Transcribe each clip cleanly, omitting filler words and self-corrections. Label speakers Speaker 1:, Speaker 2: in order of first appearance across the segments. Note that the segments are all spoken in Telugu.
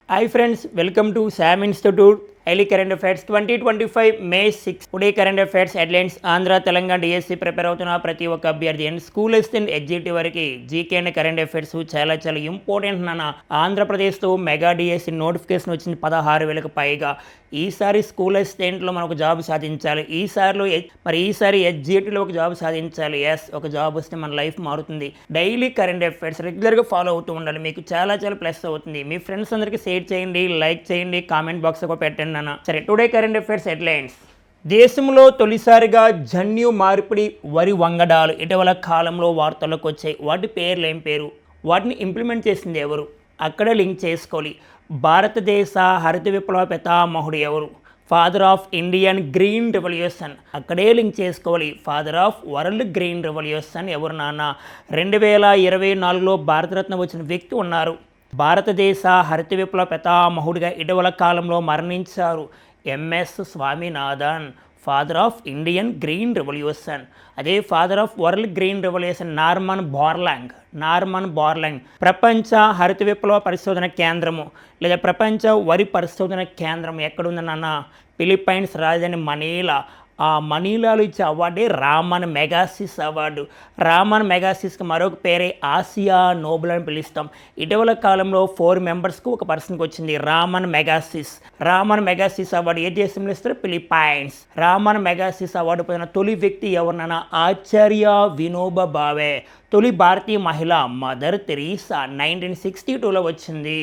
Speaker 1: Hi friends, welcome to SAM Institute Daily Current Affairs 2025 May 6. Today current affairs headlines Andhra Telangana DSC prepare అవుతున్న ప్రతి ఒక్క అభ్యర్థి అండ్ స్కూల్ అసిస్టెంట్ ఎగ్జిక్యూటివ్ వరకు జీకే అండ్ కరెంట్ అఫైర్స్ చాలా ఇంపార్టెంట్ నాన్న. ఆంధ్రప్రదేశ్తో మెగా డిఎస్సి నోటిఫికేషన్ వచ్చింది 16,000కు పైగా. ఈసారి స్కూల్ అసిస్టెంట్లో మనకు జాబ్ సాధించాలి. ఈసారి ఎగ్జిక్యూటివ్లో ఒక జాబ్ సాధించాలి. ఒక జాబ్ వస్తే మన లైఫ్ మారుతుంది. డైలీ కరెంట్ అఫైర్స్ రెగ్యులర్గా ఫాలో అవుతూ ఉండాలి. మీకు చాలా ప్లస్ అవుతుంది. మీ ఫ్రెండ్స్ అందరికీ షేర్ చేయండి, లైక్ చేయండి, కామెంట్ బాక్స్ కూడా పెట్టండి నాన్న. సరే, టుడే కరెంట్ అఫైర్స్ హెడ్లైన్స్. దేశంలో తొలిసారిగా జన్యు మార్పిడి వరి వంగడాలు ఇటీవల కాలంలో వార్తల్లోకి వచ్చాయి. వాటి పేర్లు ఏం పేరు, వాటిని ఇంప్లిమెంట్ చేసింది ఎవరు, అక్కడ లింక్ చేసుకోవాలి. భారతదేశ హరిత విప్లవ పితామహుడు ఎవరు, father of Indian green revolution, అక్కడే లింక్ చేసుకోవాలి. Father of world green revolution ఎవరు నాన్న? 2024లో భారతరత్న వచ్చిన వ్యక్తి ఉన్నారు. భారతదేశ హరిత విప్లవ పితామహుడిగా ఇటీవల కాలంలో మరణించారు. MS Swaminathan, father of Indian green revolution. అదే father of world green revolution Norman Borlaug. ప్రపంచ హరిత విప్లవ పరిశోధన కేంద్రము లేదా ప్రపంచ వరి పరిశోధన కేంద్రం ఎక్కడుందన్న? ఫిలిప్పైన్స్ రాజధాని మనీలా. ఆ మనీలాలో ఇచ్చే అవార్డే రామన్ మెగాసిస్ అవార్డు. రామన్ మెగాసిస్కి మరొక పేరే ఆసియా నోబెల్ అని పిలుస్తాం. ఇటీవల కాలంలో 4 మెంబర్స్కు ఒక పర్సన్కి వచ్చింది రామన్ మెగాసిస్ అవార్డు. ఏ దేశంలో ఇస్తారు? ఫిలిప్పైన్స్. రామన్ మెగాసిస్ అవార్డు పొందిన తొలి వ్యక్తి ఎవరినైనా? ఆచార్య వినోబా భావే. తొలి భారతీయ మహిళ మదర్ తెరీసా. 1962లో వచ్చింది.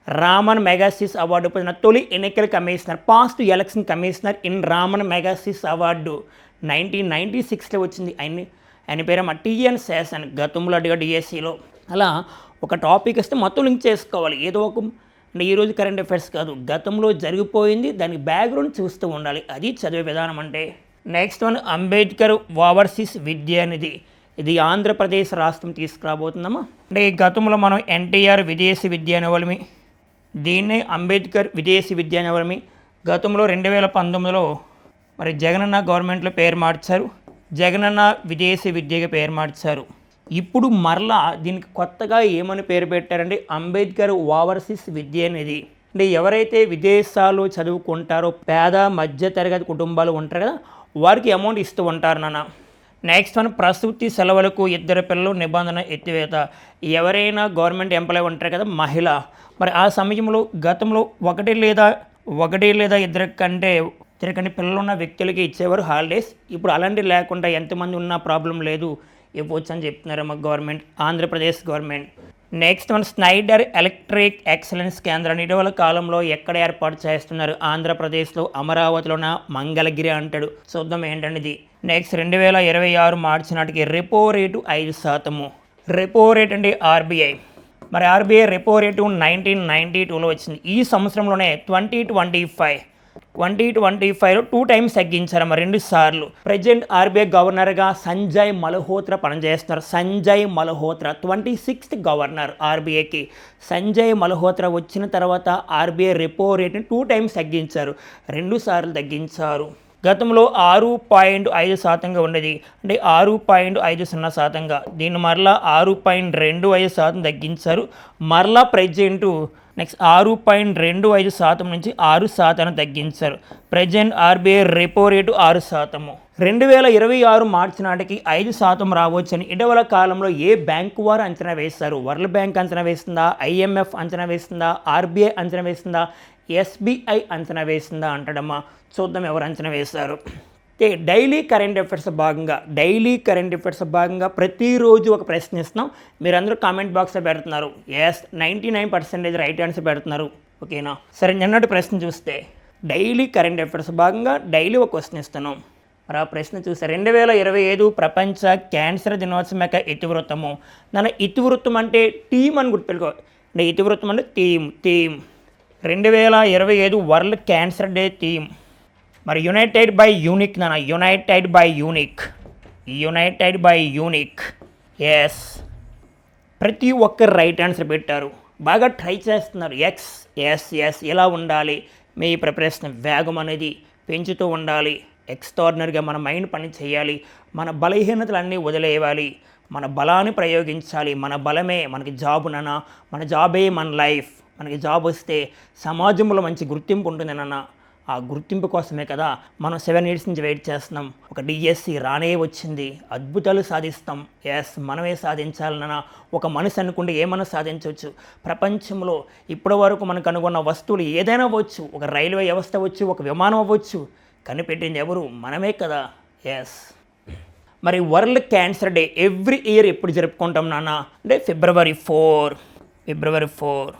Speaker 1: రామన్ మెగాసిస్ అవార్డు పొందిన తొలి ఎన్నికల commissioner, first election commissioner in Ramon Magsaysay award 1996లో వచ్చింది. ఆయన పేరు టిఎన్ శేషన్. గతంలో అడిగా డిఎస్సిలో. అలా ఒక టాపిక్ వస్తే మొత్తం లింక్ చేసుకోవాలి. ఏదో ఒక అంటే ఈరోజు కరెంట్ అఫైర్స్ కాదు, గతంలో జరిగిపోయింది, దానికి బ్యాక్గ్రౌండ్ చూస్తూ ఉండాలి. అది చదివే విధానం అంటే. Next one, Ambedkar overseas Vidya Nidhi. ఇది ఆంధ్రప్రదేశ్ రాష్ట్రం తీసుకురాబోతుందమ్మా. అంటే గతంలో మనం ఎన్టీఆర్ విదేశీ విద్యానివలమి, దీన్నే అంబేద్కర్ విదేశీ విద్యానివలమి. గతంలో 2019లో మరి జగనన్న గవర్నమెంట్లో పేరు మార్చారు. జగనన్న విదేశీ విద్యగా పేరు మార్చారు. ఇప్పుడు మరలా దీనికి కొత్తగా ఏమని పేరు పెట్టారంటే అంబేద్కర్ ఓవర్సీస్ విద్యానిధి. అంటే ఎవరైతే విదేశాల్లో చదువుకుంటారో పేద మధ్య తరగతి కుటుంబాలు ఉంటారు కదా, వారికి అమౌంట్ ఇస్తూ ఉంటారు నాన్న. నెక్స్ట్ వన్, ప్రసూతి సెలవులకు 2 పిల్లలు నిబంధన ఎత్తివేత. ఎవరైనా గవర్నమెంట్ ఎంప్లాయీ ఉంటారు కదా, మహిళ, మరి ఆ సమయంలో గతంలో ఒకటి లేదా ఇద్దరి కంటే పిల్లలు ఉన్న వ్యక్తులకి ఇచ్చేవారు హాలిడేస్. ఇప్పుడు అలాంటి లేకుండా ఎంతమంది ఉన్నా ప్రాబ్లం లేదు, ఇవ్వచ్చు అని చెప్తున్నారు మా government, Andhra Pradesh government. Next one, Schneider electric excellence కేంద్రాన్ని ఇటీవల కాలంలో ఎక్కడ ఏర్పాటు చేస్తున్నారు? ఆంధ్రప్రదేశ్లో అమరావతిలోన మంగళగిరి అంటాడు. చూద్దాం ఏంటండి ఇది. నెక్స్ట్ 2026 మార్చి నాటికి రెపో రేటు 5%. రెపో రేట్ అంటే ఆర్బీఐ. మరి ఆర్బీఐ రెపో రేటు 1992లో వచ్చింది. ఈ సంవత్సరంలోనే 2025లో 2 టైమ్స్ తగ్గించారు, మరి 2 సార్లు. ప్రజెంట్ ఆర్బీఐ గవర్నర్గా సంజయ్ మల్హోత్రా పనిచేస్తున్నారు. 26th గవర్నర్ ఆర్బీఐకి. సంజయ్ మల్హోత్రా వచ్చిన తర్వాత ఆర్బీఐ రెపో రేటుని 2 టైమ్స్ తగ్గించారు, 2 సార్లు తగ్గించారు. గతంలో 6.5%గా ఉండేది, అంటే 6.50%. దీన్ని మరలా 6.25% తగ్గించారు. మరలా ప్రజెంటు నెక్స్ట్ 6.25% నుంచి 6% తగ్గించారు. Present RBI repo rate 6%. 2026 మార్చి నాటికి 5% రావచ్చని ఇటీవల కాలంలో ఏ బ్యాంకు వారు అంచనా వేస్తారు? వరల్డ్ బ్యాంక్ అంచనా వేస్తుందా, ఐఎంఎఫ్ అంచనా వేస్తుందా, ఆర్బీఐ అంచనా వేస్తుందా, ఎస్బీఐ అంచనా వేస్తుందా అంటాడమ్మా. చూద్దాం ఎవరు అంచనా వేస్తారు. డైలీ కరెంట్ అఫైర్స్ భాగంగా ప్రతిరోజు ఒక ప్రశ్న ఇస్తున్నాం. మీరందరూ కామెంట్ బాక్స్లో పెడుతున్నారు. 99% రైట్ ఆన్సర్ పెడుతున్నారు. ఓకేనా? సరే, నిన్నటి ప్రశ్న చూస్తే డైలీ కరెంట్ అఫైర్స్ భాగంగా డైలీ ఒక క్వశ్చన్ ఇస్తున్నాం. మరి ఆ ప్రశ్న చూస్తే 2025 ప్రపంచ క్యాన్సర్ దినోత్సవం యొక్క ఇతివృత్తము. నన్ను ఇతివృత్తం అంటే టీమ్ అని గుర్తుపెట్టుకో. అంటే ఇతివృత్తం అంటే theme. 2025 world cancer day theme. మరి యునైటెడ్ బై యూనిక్. ఎస్, ప్రతి ఒక్కరు రైట్ ఆన్సర్ పెట్టారు. బాగా ట్రై చేస్తున్నారు. ఎస్ ఎలా ఉండాలి? మీ ప్రిపరేషన్ వేగం అనేది పెంచుతూ ఉండాలి. ఎక్స్ట్రాడినరీగా మన మైండ్ పని చేయాలి. మన బలహీనతలన్నీ వదిలేయాలి. మన బలాన్ని ప్రయోగించాలి. మన బలమే మనకి జాబుననా, మన జాబే మన లైఫ్. మనకి జాబ్ వస్తే సమాజంలో మంచి గుర్తింపు ఉంటుంది నాన్న. ఆ గుర్తింపు కోసమే కదా మనం 7 ఇయర్స్ నుంచి వెయిట్ చేస్తున్నాం. ఒక డిఎస్సి రానే వచ్చింది, అద్భుతాలు సాధిస్తాం. ఎస్, మనమే సాధించాలన్న ఒక మనసు అనుకుంటే ఏమైనా సాధించవచ్చు. ప్రపంచంలో ఇప్పటి వరకు మనకు అనుకున్న వస్తువులు ఏదైనా అవ్వచ్చు, ఒక రైల్వే వ్యవస్థ అవ్వచ్చు, ఒక విమానం అవ్వచ్చు, కనిపెట్టింది ఎవరు? మనమే కదా. ఎస్. మరి world cancer day every year ఎప్పుడు జరుపుకుంటాం నాన్న అంటే ఫిబ్రవరి 4.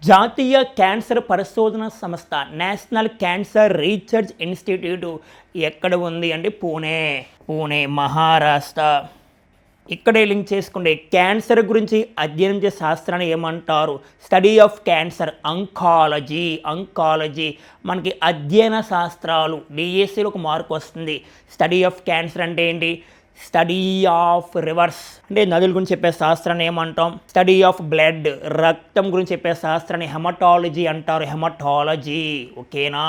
Speaker 1: జాతీయ క్యాన్సర్ పరిశోధన సంస్థ నేషనల్ క్యాన్సర్ రీసెర్చ్ ఇన్స్టిట్యూట్ ఎక్కడ ఉంది అంటే పూణే మహారాష్ట్ర. ఇక్కడే లింక్ చేసుకుంటే క్యాన్సర్ గురించి అధ్యయనం చేసే శాస్త్రాన్ని ఏమంటారు? Study of cancer, oncology. మనకి అధ్యయన శాస్త్రాలు డిఎస్సిలో ఒక మార్కు వస్తుంది. స్టడీ ఆఫ్ క్యాన్సర్ అంటే ఏంటి? స్టడీ ఆఫ్ రివర్స్ అంటే నదుల గురించి చెప్పే శాస్త్రాన్ని ఏమంటాం? స్టడీ ఆఫ్ బ్లడ్, రక్తం గురించి చెప్పే శాస్త్రాన్ని హెమటాలజీ అంటారు. ఓకేనా?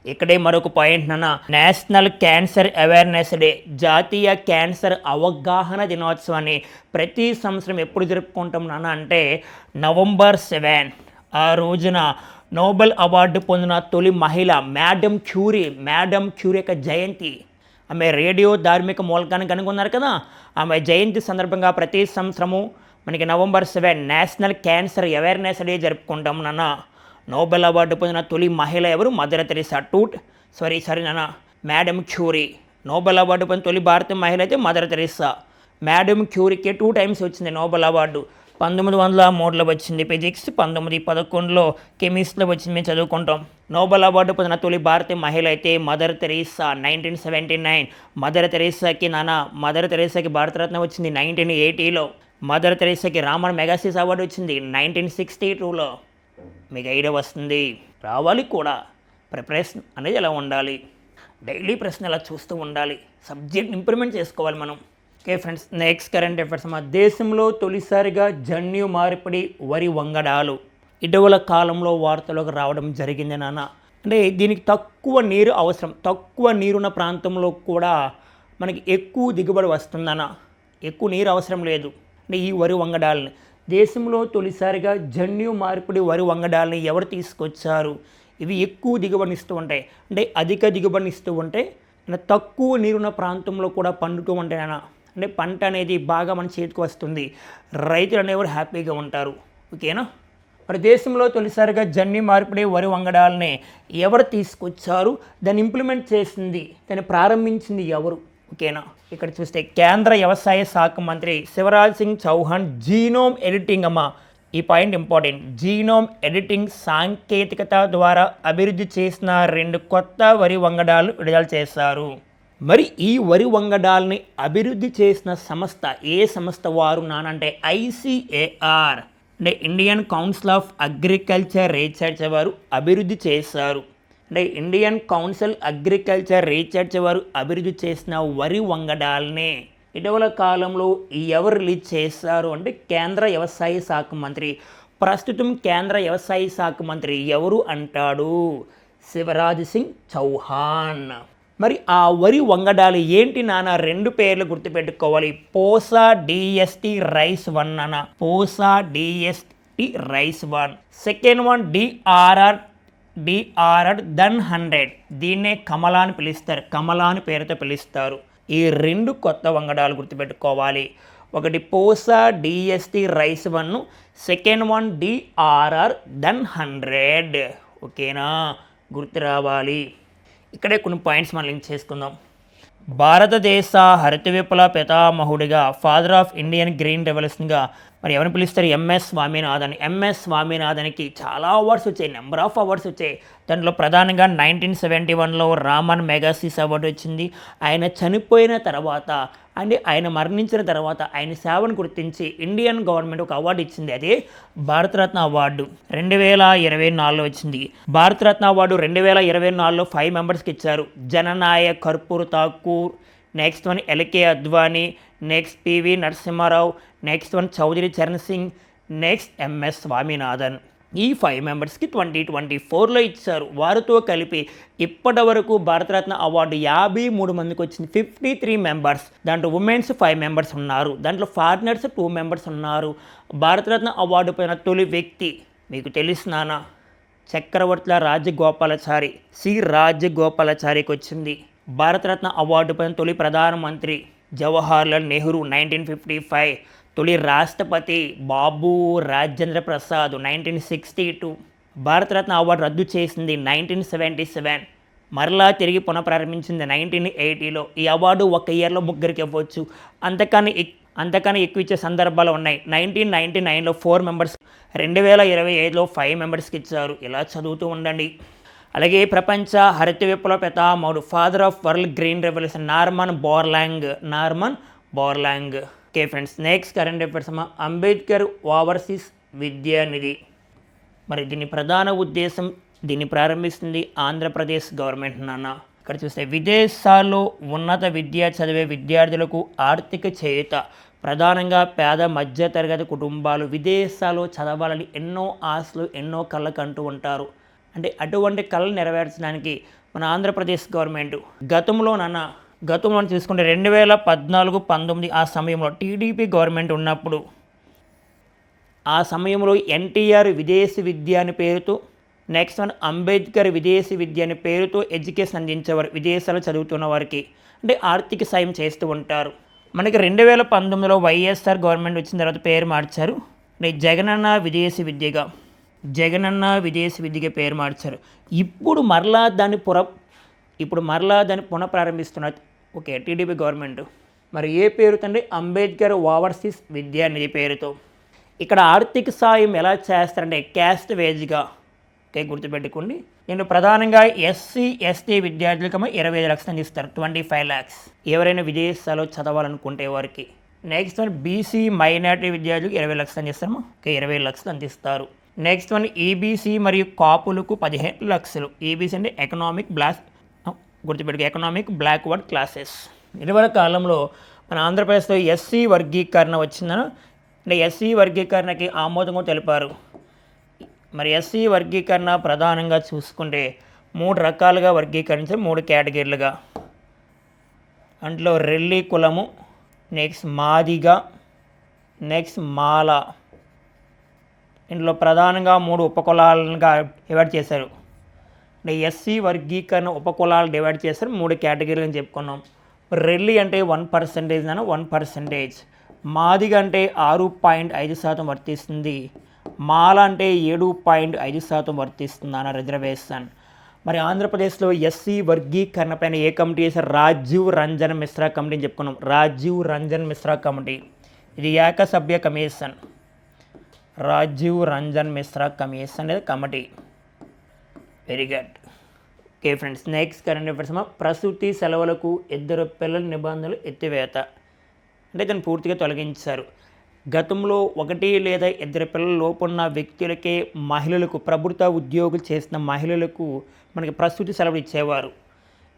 Speaker 1: ఇక్కడే మరొక పాయింట్ నాన్న, నేషనల్ క్యాన్సర్ అవేర్నెస్ డే, జాతీయ క్యాన్సర్ అవగాహన దినోత్సవాన్ని ప్రతి సంవత్సరం ఎప్పుడు జరుపుకుంటాం నాన్న అంటే నవంబర్ 7. ఆ రోజున నోబెల్ అవార్డు పొందిన తొలి మహిళ మేడం క్యూరీ యొక్క జయంతి. ఆమె రేడియో ధార్మిక మూలకాన్ని కనుగొన్నారు కదా. ఆమె జయంతి సందర్భంగా ప్రతి సంవత్సరము మనకి November 7 national cancer awareness day జరుపుకుంటాం నాన్న. నోబెల్ అవార్డు పొందిన తొలి మహిళ ఎవరు? Mother Teresa. నాన్న, మేడం క్యూరీ. నోబెల్ అవార్డు పొందిన తొలి భారతీయ మహిళ అయితే మదర్ తెరీసా. మేడం క్యూరీకి 2 టైమ్స్ వచ్చింది నోబెల్ అవార్డు. 1903లో వచ్చింది ఫిజిక్స్, 1911లో కెమిస్ట్రీలో వచ్చింది. మేము చదువుకుంటాం. నోబెల్ అవార్డు పొందిన తొలి భారతీయ మహిళ అయితే మదర్ తెరీసా 1979. మదర్ తెరీసాకి భారతరత్న వచ్చింది 1980లో. మదర్ తెరీసాకి రామన్ మెగాసిస్ అవార్డు వచ్చింది 1962లో. మీకు ఐడియా వస్తుంది, రావాలి కూడా. ప్రిపరేషన్ అనేది ఎలా ఉండాలి, డైలీ ప్రశ్న ఎలా చూస్తూ ఉండాలి, సబ్జెక్ట్ ఇంప్రూవ్మెంట్ చేసుకోవాలి మనం. Okay friends, next current affairs. మా దేశంలో తొలిసారిగా జన్యు మార్పిడి వరి వంగడాలు ఇటీవల కాలంలో వార్తలోకి రావడం జరిగింది నాన్న. అంటే దీనికి తక్కువ నీరు అవసరం, తక్కువ నీరున్న ప్రాంతంలో కూడా మనకి ఎక్కువ దిగుబడి వస్తుందన్న. ఎక్కువ నీరు అవసరం లేదు. అంటే ఈ వరి వంగడాలని దేశంలో తొలిసారిగా జన్యు మార్పిడి వరి వంగడాలని ఎవరు తీసుకొచ్చారు? ఇవి ఎక్కువ దిగుబడినిస్తూ ఉంటాయి. అంటే అధిక దిగుబడినిస్తూ ఉంటే తక్కువ నీరున్న ప్రాంతంలో కూడా పండుతూ ఉంటాయి అన్న. అంటే పంట అనేది బాగా మన చేతికి వస్తుంది, రైతులు అనేవారు హ్యాపీగా ఉంటారు. ఓకేనా? మరి దేశంలో తొలిసారిగా జన్యు మార్పిడి వరి వంగడాలని ఎవరు తీసుకొచ్చారు? దాన్ని ఇంప్లిమెంట్ చేసింది, దాన్ని ప్రారంభించింది ఎవరు? ఓకేనా? ఇక్కడ చూస్తే కేంద్ర వ్యవసాయ శాఖ మంత్రి శివరాజ్ సింగ్ చౌహాన్ జీనోమ్ ఎడిటింగ్ ఈ పాయింట్ ఇంపార్టెంట్. జీనోమ్ ఎడిటింగ్ సాంకేతికత ద్వారా అభివృద్ధి చేసిన 2 కొత్త వరి వంగడాలు విడుదల చేశారు. మరి ఈ వరి వంగడాలని అభివృద్ధి చేసిన సంస్థ ఏ సంస్థ వారు నానంటే ICAR అంటే Indian council of agriculture research వారు అభివృద్ధి చేశారు. అంటే ఇండియన్ కౌన్సిల్ అగ్రికల్చర్ రీసెర్చ్ వారు అభివృద్ధి చేసిన వరి వంగడాలని ఇటీవల కాలంలో ఎవరు రిలీజ్ చేశారు అంటే కేంద్ర వ్యవసాయ శాఖ మంత్రి. ప్రస్తుతం కేంద్ర వ్యవసాయ శాఖ మంత్రి ఎవరు అంటాడు? శివరాజ్ సింగ్ చౌహాన్. మరి ఆ వరి వంగడాలు ఏంటి నాన్న? 2 పేర్లు గుర్తుపెట్టుకోవాలి. పోసా DST రైస్ 1 అన్న, Pusa DST rice 1. Second one DRR Dhan 100. దీన్నే కమలా అని పిలుస్తారు, కమలా అని పేరుతో పిలుస్తారు. ఈ 2 కొత్త వంగడాలు గుర్తుపెట్టుకోవాలి. ఒకటి Pusa DST rice 1, second one DRR Dhan 100. ఓకేనా? గుర్తు రావాలి. ఇక్కడే కొన్ని పాయింట్స్ మనం లింక్ చేసుకుందాం. భారతదేశ హరిత విప్లవ పితామహుడిగా, ఫాదర్ ఆఫ్ ఇండియన్ గ్రీన్ రెవల్యూషన్గా మరి ఎవరిని పిలుస్తారు? ఎంఎస్ స్వామినాథన్కి చాలా అవార్డ్స్ వచ్చాయి, నెంబర్ ఆఫ్ అవార్డ్స్ వచ్చాయి. దాంట్లో ప్రధానంగా 1971లో రామన్ మెగాసిస్ అవార్డు వచ్చింది. ఆయన చనిపోయిన తర్వాత అంటే ఆయన మరణించిన తర్వాత ఆయన సేవను గుర్తించి ఇండియన్ గవర్నమెంట్ ఒక అవార్డు ఇచ్చింది. అదే భారతరత్న అవార్డు 2024లో వచ్చింది. భారతరత్న అవార్డు 2024లో 5 మెంబర్స్కి ఇచ్చారు. Jannayak Karpoori Thakur, next one LK Advani, next PV Narasimha Rao, next one Chaudhary Charan Singh, next MS Swaminathan. ఈ 5 మెంబర్స్కి 2024లో ఇచ్చారు. వారితో కలిపి ఇప్పటి వరకు భారతరత్న అవార్డు 53 మందికి వచ్చింది. 53 మెంబర్స్. దాంట్లో ఉమెన్స్ 5 మెంబర్స్ ఉన్నారు, దాంట్లో ఫారినర్స్ 2 మెంబర్స్ ఉన్నారు. భారతరత్న అవార్డు పైన తొలి వ్యక్తి మీకు తెలుసునానా చక్రవర్తుల రాజగోపాలాచారి సి రాజగోపాలాచారికి వచ్చింది. భారతరత్న అవార్డు పొందిన తొలి ప్రధానమంత్రి జవహర్లాల్ నెహ్రూ 1955, తొలి రాష్ట్రపతి బాబు రాజేంద్ర ప్రసాద్ 1962, భారతరత్న అవార్డు రద్దు చేసింది 1977, మరలా తిరిగి పునఃప్రారంభించింది 1980లో. ఈ అవార్డు ఒక ఇయర్లో ముగ్గురికి ఇవ్వచ్చు, అంతకన్నా ఎక్కువ ఇచ్చే సందర్భాలు ఉన్నాయి. 1999లో 4 మెంబర్స్, 2025లో 5 మెంబర్స్కి ఇచ్చారు. ఇలా చదువుతూ ఉండండి. అలాగే ప్రపంచ హరిత విప్లవ పితామహుడు, father of world green revolution, Norman Borlaug. Okay friends, next current affairs Ambedkar overseas Vidyanidhi. మరి దీని ప్రధాన ఉద్దేశం, దీన్ని ప్రారంభిస్తుంది ఆంధ్రప్రదేశ్ గవర్నమెంట్ నాన్న. ఇక్కడ చూస్తే విదేశాల్లో ఉన్నత విద్య చదివే విద్యార్థులకు ఆర్థిక చేయూత, ప్రధానంగా పేద మధ్యతరగతి కుటుంబాలు విదేశాల్లో చదవాలని ఎన్నో ఆశలు, ఎన్నో కళ్ళకు అంటూ ఉంటారు. అంటే అటువంటి కళలు నెరవేర్చడానికి మన ఆంధ్రప్రదేశ్ గవర్నమెంట్ గతంలో చూసుకుంటే 2014-19 ఆ సమయంలో టీడీపీ గవర్నమెంట్ ఉన్నప్పుడు, ఆ సమయంలో ఎన్టీఆర్ విదేశీ విద్య అని పేరుతో, నెక్స్ట్ వన్ అంబేద్కర్ విదేశీ విద్య అనే పేరుతో ఎడ్యుకేషన్ అందించేవారు విదేశాలు చదువుతున్న వారికి. అంటే ఆర్థిక సాయం చేస్తూ ఉంటారు. మనకి 2019లో వైఎస్ఆర్ గవర్నమెంట్ వచ్చిన తర్వాత పేరు మార్చారు. జగనన్న విదేశీ విద్యగా పేరు మార్చారు. ఇప్పుడు మరలా దాన్ని పునఃప్రారంభిస్తున్నారు ఓకే టీడీపీ గవర్నమెంట్. మరి ఏ పేరుతో అండి? అంబేద్కర్ ఓవర్సీస్ విద్యానిధి పేరుతో. ఇక్కడ ఆర్థిక సాయం ఎలా చేస్తారంటే క్యాస్ట్ వేజ్గా. ఓకే, గుర్తుపెట్టుకోండి. నేను ప్రధానంగా SC/ST విద్యార్థులకు 25 లక్షలు అందిస్తారు, 25 lakhs, ఎవరైనా విదేశాల్లో చదవాలనుకుంటే వారికి. నెక్స్ట్ వన్ BC మైనారిటీ విద్యార్థులకు 20 లక్షలు అందిస్తాము. ఓకే, 20 లక్షలు అందిస్తారు. నెక్స్ట్ వన్ EBC మరియు కాపులకు 15 లక్షలు. EBC అంటే ఎకనామిక్ బ్లాక్వర్డ్ క్లాసెస్. ఇటీవల కాలంలో మన ఆంధ్రప్రదేశ్లో SC వర్గీకరణ వచ్చిందని, అంటే SC వర్గీకరణకి ఆమోదం తెలిపారు. మరి SC వర్గీకరణ ప్రధానంగా చూసుకుంటే 3 రకాలుగా వర్గీకరించారు, 3 కేటగిరీలుగా. అందులో రెల్లి కులము, నెక్స్ట్ మాదిగ, నెక్స్ట్ మాల. ఇందులో ప్రధానంగా 3 ఉపకులాలుగా డివైడ్ చేశారు. అంటే SC వర్గీకరణ ఉపకులాలు డివైడ్ చేశారు, 3 కేటగిరీలు అని చెప్పుకున్నాం. రెల్లి అంటే 1% 1%, మాదిగ అంటే 6.5% వర్తిస్తుంది, మాల అంటే 7.5% వర్తిస్తుంది అన్న రిజర్వేషన్. మరి ఆంధ్రప్రదేశ్లో SC వర్గీకరణ పైన ఏ కమిటీ చేశారు? రాజీవ్ రంజన్ మిశ్రా కమిటీ అని చెప్పుకున్నాం. రాజీవ్ రంజన్ మిశ్రా కమిటీ, ఇది ఏకసభ్య కమిషన్. రాజీవ్ రంజన్ మిశ్రా కమిషన్ అనేది committee. Very good. Okay friends, next current affairs ప్రసూతి సెలవులకు 2 పిల్లల నిబంధనలు ఎత్తివేత. అంటే దాన్ని పూర్తిగా తొలగించారు. గతంలో 1 లేదా 2 పిల్లల లోపున్న వ్యక్తులకే, మహిళలకు, ప్రభుత్వ ఉద్యోగులు చేసిన మహిళలకు మనకి ప్రసూతి సెలవులు ఇచ్చేవారు.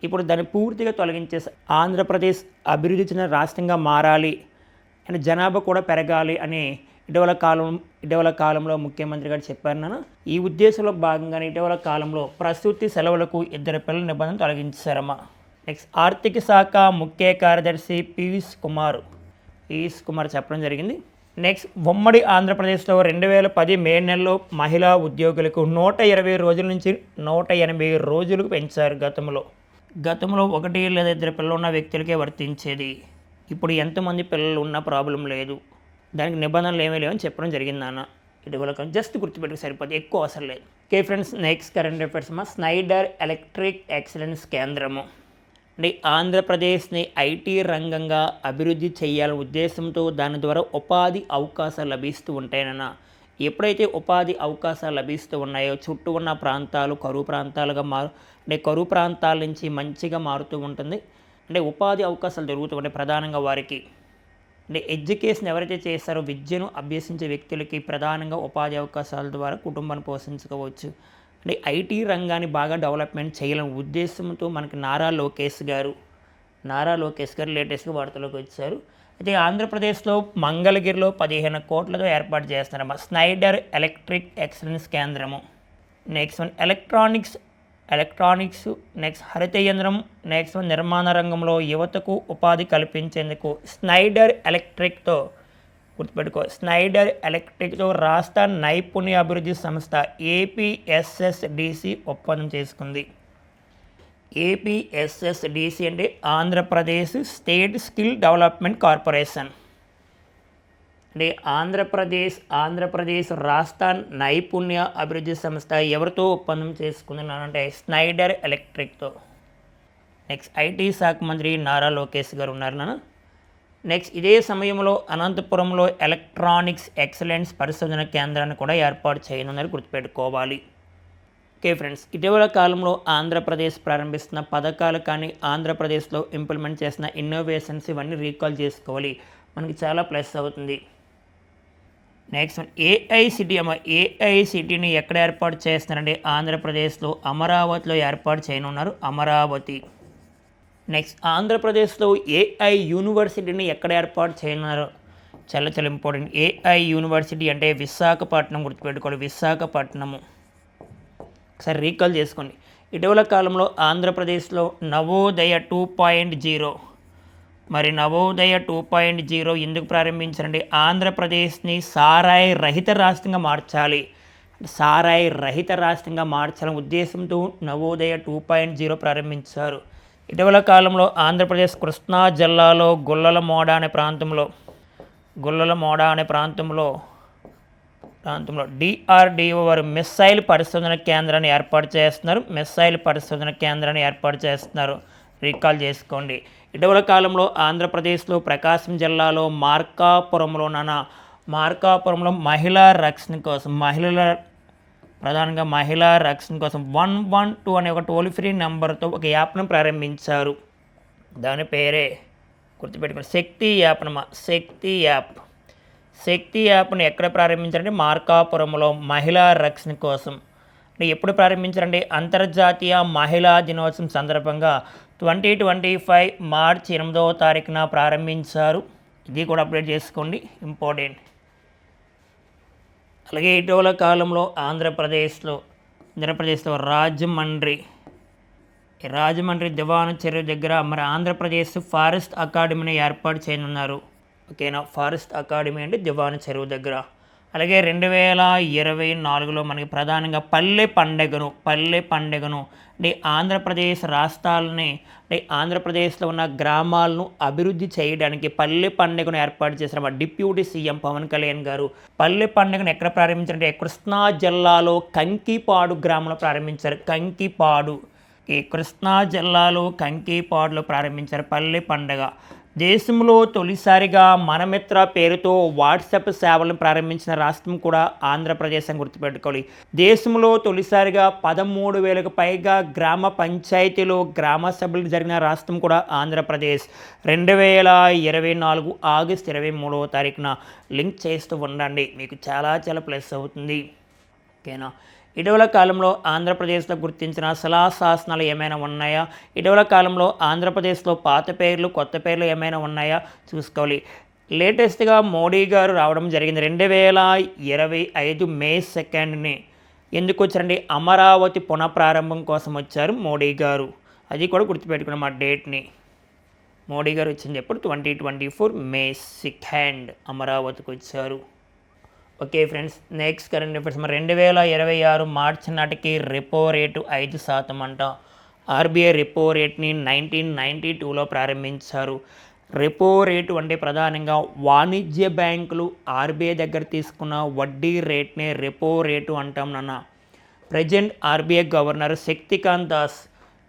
Speaker 1: ఇప్పుడు దాన్ని పూర్తిగా తొలగించేసి ఆంధ్రప్రదేశ్ అభివృద్ధి చెందిన రాష్ట్రంగా మారాలి అండ్ జనాభా కూడా పెరగాలి అని ఇటీవల కాలంలో ముఖ్యమంత్రి గారు చెప్పారు నాన్న. ఈ ఉద్దేశంలో భాగంగానే ఇటీవల కాలంలో ప్రసూతి సెలవులకు 2 పిల్లల నిబంధన తొలగించారమ్మా. నెక్స్ట్ ఆర్థిక శాఖ ముఖ్య కార్యదర్శి పీయూష్ కుమార్ చెప్పడం జరిగింది. నెక్స్ట్ ఉమ్మడి ఆంధ్రప్రదేశ్లో 2010 మే నెలలో మహిళా ఉద్యోగులకు 120 రోజుల నుంచి 180 రోజులకు పెంచారు. గతంలో 1 లేదా 2 పిల్లలు ఉన్న వ్యక్తులకే వర్తించేది. ఇప్పుడు ఎంతమంది పిల్లలు ఉన్న ప్రాబ్లం లేదు, దానికి నిబంధనలు ఏమీ లేవని చెప్పడం జరిగింది నాన్న. ఇటీవల జస్ట్ గుర్తుపెట్టుకు సరిపోతే, ఎక్కువ అవసరం లేదు. Okay friends, next current affairs Schneider electric excellence కేంద్రము. అంటే ఆంధ్రప్రదేశ్ని IT రంగంగా అభివృద్ధి చేయాలనే ఉద్దేశంతో దాని ద్వారా ఉపాధి అవకాశాలు లభిస్తూ ఉంటాయన్న. ఎప్పుడైతే ఉపాధి అవకాశాలు లభిస్తూ ఉన్నాయో చుట్టూ ఉన్న ప్రాంతాలు కరువు ప్రాంతాల నుంచి మంచిగా మారుతూ ఉంటుంది. అంటే ఉపాధి అవకాశాలు దొరుకుతూ ఉంటాయి ప్రధానంగా వారికి. అంటే ఎడ్యుకేషన్ ఎవరైతే చేస్తారో విద్యను అభ్యసించే వ్యక్తులకి ప్రధానంగా ఉపాధి అవకాశాల ద్వారా కుటుంబాన్ని పోషించుకోవచ్చు. అంటే IT రంగాన్ని బాగా డెవలప్మెంట్ చేయాలనే ఉద్దేశంతో మనకి నారా లోకేష్ గారు లేటెస్ట్గా వార్తలోకి వచ్చారు. అయితే ఆంధ్రప్రదేశ్లో మంగళగిరిలో 15 కోట్లతో ఏర్పాటు చేస్తున్నారమ్మా స్నైడర్ ఎలక్ట్రిక్ ఎక్సలెన్స్ కేంద్రము. నెక్స్ట్ వన్ ఎలక్ట్రానిక్స్, నెక్స్ట్ హరిత యంత్రం, నెక్స్ట్ వన్ నిర్మాణ రంగంలో యువతకు ఉపాధి కల్పించేందుకు స్నైడర్ ఎలక్ట్రిక్తో గుర్తుపెట్టుకో. స్నైడర్ ఎలక్ట్రిక్తో రాష్ట్ర నైపుణ్య అభివృద్ధి సంస్థ ఏపీఎస్ఎస్డిసి ఒప్పందం చేసుకుంది. ఏపీఎస్ఎస్డిసి అంటే Andhra Pradesh state skill development corporation. అంటే ఆంధ్రప్రదేశ్ రాష్ట్ర నైపుణ్య అభివృద్ధి సంస్థ ఎవరితో ఒప్పందం చేసుకుంటున్నారంటే స్నైడర్ ఎలక్ట్రిక్తో. నెక్స్ట్ ఐటీ శాఖ మంత్రి నారా లోకేష్ గారు ఉన్నారు నాన్న. నెక్స్ట్ ఇదే సమయంలో అనంతపురంలో ఎలక్ట్రానిక్స్ ఎక్సలెన్స్ పరిశోధన కేంద్రాన్ని కూడా ఏర్పాటు చేయనున్నారు, గుర్తుపెట్టుకోవాలి. ఓకే ఫ్రెండ్స్, ఇటీవల కాలంలో ఆంధ్రప్రదేశ్ ప్రారంభిస్తున్న పథకాలు కానీ ఆంధ్రప్రదేశ్లో ఇంప్లిమెంట్ చేసిన ఇన్నోవేషన్స్ ఇవన్నీ రీకాల్ చేసుకోవాలి, మనకి చాలా ప్లస్ అవుతుంది. నెక్స్ట్ ఏఐసిటిని ఎక్కడ ఏర్పాటు చేస్తున్నారంటే ఆంధ్రప్రదేశ్లో అమరావతిలో ఏర్పాటు చేయనున్నారు, అమరావతి. నెక్స్ట్ ఆంధ్రప్రదేశ్లో ఏఐ యూనివర్సిటీని ఎక్కడ ఏర్పాటు చేయనున్నారు, చాలా చాలా ఇంపార్టెంట్. ఏఐ యూనివర్సిటీ అంటే విశాఖపట్నం, గుర్తుపెట్టుకోవాలి, విశాఖపట్నము. ఒకసారి రీకాల్ చేసుకోండి. ఇటీవల కాలంలో ఆంధ్రప్రదేశ్లో నవోదయ 2.0, మరి నవోదయ 2.0 ఎందుకు ప్రారంభించారంటే ఆంధ్రప్రదేశ్ని సారాయి రహిత రాష్ట్రంగా మార్చాలి, సారాయి రహిత రాష్ట్రంగా మార్చాలనే ఉద్దేశంతో నవోదయ 2.0 ప్రారంభించారు. ఇటీవల కాలంలో ఆంధ్రప్రదేశ్ కృష్ణా జిల్లాలో గుల్లలమోడ అనే ప్రాంతంలో డిఆర్డిఓ వారు మిస్సైల్ పరిశోధన కేంద్రాన్ని ఏర్పాటు చేస్తున్నారు, రీకాల్ చేసుకోండి. ఇటీవల కాలంలో ఆంధ్రప్రదేశ్లో ప్రకాశం జిల్లాలో మార్కాపురంలో మహిళా రక్షణ కోసం ప్రధానంగా మహిళా రక్షణ కోసం 112 అనే ఒక టోల్ ఫ్రీ నెంబర్తో ఒక యాప్ను ప్రారంభించారు. దాని పేరే గుర్తుపెట్టుకోండి, శక్తి యాప్ అన్నమా. శక్తి యాప్ను ఎక్కడ ప్రారంభించారంటే మార్కాపురంలో మహిళా రక్షణ కోసం. అంటే ఎప్పుడు ప్రారంభించారంటే అంతర్జాతీయ మహిళా దినోత్సవం సందర్భంగా 2025 మార్చి 8వ తారీఖున ప్రారంభించారు. ఇది కూడా అప్డేట్ చేసుకోండి, ఇంపార్టెంట్. అలాగే ఇటీవల కాలంలో ఆంధ్రప్రదేశ్లో రాజమండ్రి దివాను చెరువు దగ్గర మరి ఆంధ్రప్రదేశ్ ఫారెస్ట్ అకాడమీని ఏర్పాటు చేయనున్నారు. ఓకేనా, ఫారెస్ట్ అకాడమీ అంటే దివాను చెరువు దగ్గర. అలాగే 2024లో మనకి ప్రధానంగా పల్లె పండుగను అంటే ఆంధ్రప్రదేశ్ రాష్ట్రాలని అంటే ఆంధ్రప్రదేశ్లో ఉన్న గ్రామాలను అభివృద్ధి చేయడానికి పల్లె పండుగను ఏర్పాటు చేసిన డిప్యూటీ సీఎం పవన్ కళ్యాణ్ గారు పల్లె పండుగను ఎక్కడ ప్రారంభించారంటే కృష్ణా జిల్లాలో కంకిపాడు గ్రామంలో ప్రారంభించారు. కృష్ణా జిల్లాలో కంకిపాడులో ప్రారంభించారు పల్లె పండుగ. దేశంలో తొలిసారిగా మనమిత్ర పేరుతో వాట్సాప్ సేవలను ప్రారంభించిన రాష్ట్రం కూడా ఆంధ్రప్రదేశ్ అని గుర్తుపెట్టుకోవాలి. దేశంలో తొలిసారిగా 13,000కు పైగా గ్రామ పంచాయతీలో గ్రామ సభలు జరిగిన రాష్ట్రం కూడా ఆంధ్రప్రదేశ్. 2024 ఆగస్టు 23వ తారీఖున లింక్ చేస్తూ ఉండండి, మీకు చాలా చాలా ప్లస్ అవుతుంది. ఓకేనా. ఇటీవల కాలంలో ఆంధ్రప్రదేశ్లో గుర్తించిన శిలాశాసనాలు ఏమైనా ఉన్నాయా, ఇటీవల కాలంలో ఆంధ్రప్రదేశ్లో పాత పేర్లు కొత్త పేర్లు ఏమైనా ఉన్నాయా చూసుకోవాలి. లేటెస్ట్గా మోడీ గారు రావడం జరిగింది 2025 మే 2ని. ఎందుకు వచ్చారండి, అమరావతి పునఃప్రారంభం కోసం వచ్చారు మోడీ గారు. అది కూడా గుర్తుపెట్టుకున్నాం ఆ డేట్ని. మోడీ గారు వచ్చింది ఎప్పుడు 2024 మే 2 అమరావతికి వచ్చారు. Okay friends, next current affairs. మరి 2026 మార్చి నాటికి రెపో రేటు 5% అంట. ఆర్బీఐ రెపో రేట్ని 1992లో ప్రారంభించారు. రెపో రేటు అంటే ప్రధానంగా వాణిజ్య బ్యాంకులు ఆర్బీఐ దగ్గర తీసుకున్న వడ్డీ రేట్నే రెపో రేటు అంటాం నాన్న. Present RBI governor Shaktikant Das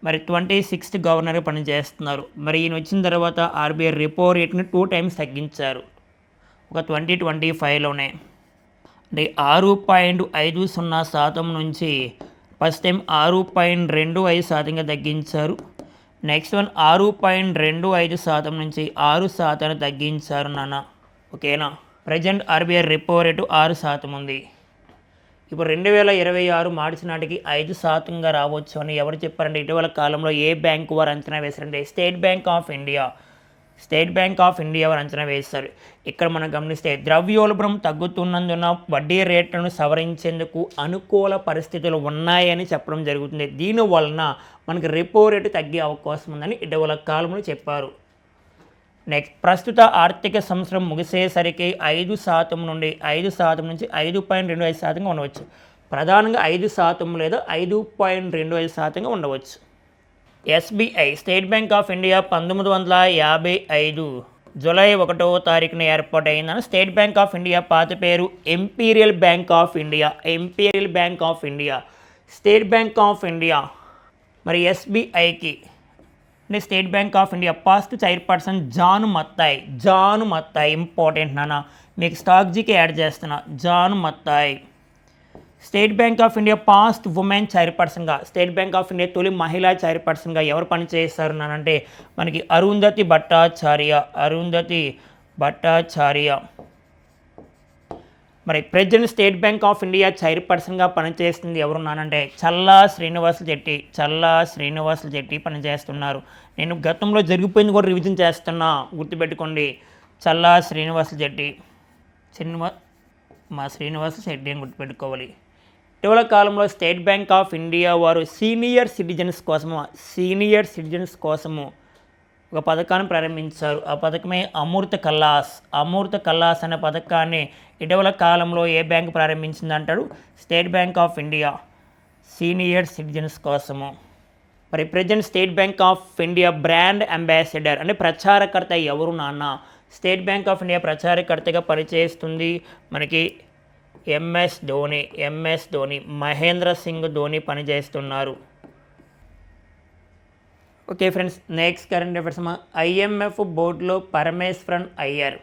Speaker 1: మరి 26th గవర్నర్గా పనిచేస్తున్నారు. మరి ఈయన వచ్చిన తర్వాత ఆర్బీఐ రెపో రేట్ని 2 times తగ్గించారు, ఒక 2025లోనే. అంటే 6.50% నుంచి ఫస్ట్ టైం 6.25%గా తగ్గించారు. నెక్స్ట్ వన్ 6.25% నుంచి 6% తగ్గించారు నాన్న. ఓకేనా. ప్రజెంట్ ఆర్బీఐ రెపో రేటు 6% ఉంది. ఇప్పుడు 2026 మార్చి నాటికి 5%గా రావచ్చు అని ఎవరు చెప్పారంటే ఇటీవల కాలంలో ఏ బ్యాంకు వారు అంచనా వేశారంటే స్టేట్ బ్యాంక్ ఆఫ్ ఇండియా వారు అంచనా వేశారు. ఇక్కడ మనం గమనిస్తే ద్రవ్యోల్బణం తగ్గుతున్నందున వడ్డీ రేట్లను సవరించేందుకు అనుకూల పరిస్థితులు ఉన్నాయని చెప్పడం జరుగుతుంది. దీనివలన మనకి రెపో రేటు తగ్గే అవకాశం ఉందని ఇటీవల కాలంలో చెప్పారు. నెక్స్ట్ ప్రస్తుత ఆర్థిక సంవత్సరం ముగిసేసరికి 5% నుండి 5% నుంచి 5.25%గా ఉండవచ్చు. ప్రధానంగా 5% లేదా 5.25%గా ఉండవచ్చు. SBI state bank of India 1955 July 1వ తారీఖున ఏర్పాటైందని. స్టేట్ బ్యాంక్ ఆఫ్ ఇండియా పాత పేరు imperial bank of India. Imperial bank of India, state bank of India. మరి ఎస్బీఐకి అంటే state bank of India first chairperson John Mathai. John Mathai important నాన్న, మీకు స్టాక్ జీకే యాడ్ చేస్తున్నా. John Mathai. State bank of India first women చైర్పర్సన్గా, స్టేట్ బ్యాంక్ ఆఫ్ ఇండియా తొలి మహిళా చైర్పర్సన్గా ఎవరు పనిచేస్తారు అంటే మనకి అరుంధతి భట్టాచార్య. అరుంధతి భట్టాచార్య. మరి present state bank of India చైర్పర్సన్గా పనిచేస్తుంది ఎవరు అంటే చల్లా శ్రీనివాసులు చెట్టి. చల్లా శ్రీనివాసులు చెట్టి పనిచేస్తున్నారు. నేను గతంలో జరిగిపోయింది కూడా రివిజన్ చేస్తున్నా, గుర్తుపెట్టుకోండి. చల్లా శ్రీనివాసులు చెట్టి. శ్రీనివాసులు చెట్టి అని గుర్తుపెట్టుకోవాలి. ఇటీవల కాలంలో స్టేట్ బ్యాంక్ ఆఫ్ ఇండియా వారు సీనియర్ సిటిజన్స్ కోసము ఒక పథకాన్ని ప్రారంభించారు. ఆ పథకమే అమృత కల్లాస్. అమృత కల్లాస్ అనే పథకాన్ని ఇటీవల కాలంలో ఏ బ్యాంక్ ప్రారంభించింది అంటాడు? State bank of India senior citizens కోసము. మరి present state bank of India brand ambassador అంటే ప్రచారకర్త ఎవరు నాన్న? స్టేట్ బ్యాంక్ ఆఫ్ ఇండియా ప్రచారకర్తగా పనిచేస్తుంది మనకి ఎంఎస్ ధోని. మహేంద్ర సింగ్ ధోని పనిచేస్తున్నారు. Okay friends, next current affairs IMF బోర్డులో పరమేశ్వరన్ అయ్యర్.